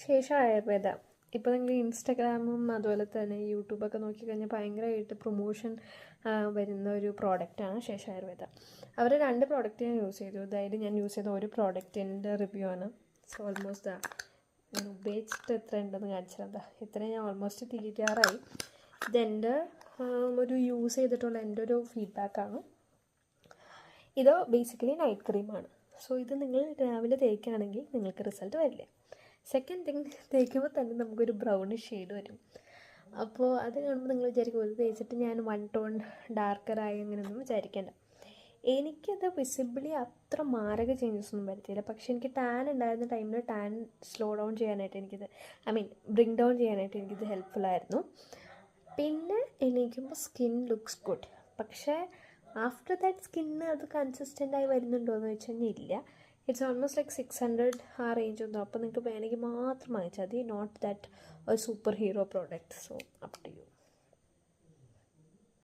ശേഷം ആയുർവേദ. ഇപ്പോൾ നിങ്ങൾ ഇൻസ്റ്റഗ്രാമും അതുപോലെ തന്നെ യൂട്യൂബൊക്കെ നോക്കിക്കഴിഞ്ഞാൽ ഭയങ്കരമായിട്ട് പ്രൊമോഷൻ വരുന്ന ഒരു പ്രോഡക്റ്റാണ് ശേഷം ആയുർവേദ. അവർ 2 പ്രോഡക്റ്റ് ഞാൻ യൂസ് ചെയ്തു. അതായത് ഞാൻ യൂസ് ചെയ്ത ഒരു പ്രോഡക്റ്റിൻ്റെ റിവ്യൂ ആണ്. സോ ഓൾമോസ്റ്റ് ഞാൻ ഉപയോഗിച്ചിട്ട് എത്ര ഉണ്ടെന്ന് കാണിച്ചത്. ഇത്രയും ഞാൻ ഓൾമോസ്റ്റ് തീരാറായി. ഇതെൻ്റെ ഒരു യൂസ് ചെയ്തിട്ടുള്ള എൻ്റെ ഒരു ഫീഡ്ബാക്കാണ്. ഇത് ബേസിക്കലി നൈറ്റ് ക്രീമാണ്. സോ ഇത് നിങ്ങൾ രാവിലെ തേക്കുകയാണെങ്കിൽ നിങ്ങൾക്ക് റിസൾട്ട് വരില്ല. സെക്കൻഡ് തിങ്, തേക്കുമ്പോൾ തന്നെ നമുക്കൊരു ബ്രൗണിഷ് ഷെയ്ഡ് വരും. അപ്പോൾ അത് കാണുമ്പോൾ നിങ്ങൾ വിചാരിക്കും ഇത് തേച്ചിട്ട് ഞാൻ 1 ടോൺ ഡാർക്കറായി അങ്ങനെയൊന്നും വിചാരിക്കേണ്ട. എനിക്കത് വിസിബിളി അത്ര മാരക ചേഞ്ചസ് ഒന്നും വരുത്തിയില്ല. പക്ഷേ എനിക്ക് ടാൻ ഉണ്ടായിരുന്ന ടൈമിൽ ടാൻ സ്ലോ ഡൗൺ ചെയ്യാനായിട്ട് എനിക്കിത് ബ്രിങ് ഡൗൺ ചെയ്യാനായിട്ട് എനിക്കിത് ഹെൽപ്ഫുള്ളായിരുന്നു. പിന്നെ എണീക്കുമ്പോൾ സ്കിൻ ലുക്സ് ഗുഡ്. പക്ഷേ ആഫ്റ്റർ ദാറ്റ് സ്കിന്ന് അത് കൺസിസ്റ്റൻ്റായി വരുന്നുണ്ടോ എന്ന് വെച്ച് കഴിഞ്ഞാൽ ഇല്ല. ഇറ്റ്സ് ഓൾമോസ്റ്റ് ലൈക്ക് 600 ആ റേഞ്ച് ഒന്നും. അപ്പോൾ നിങ്ങൾക്ക് വേണമെങ്കിൽ മാത്രം വാങ്ങിച്ചാൽ മതി. നോട്ട് ദാറ്റ് ഒരു super hero product. So up to U.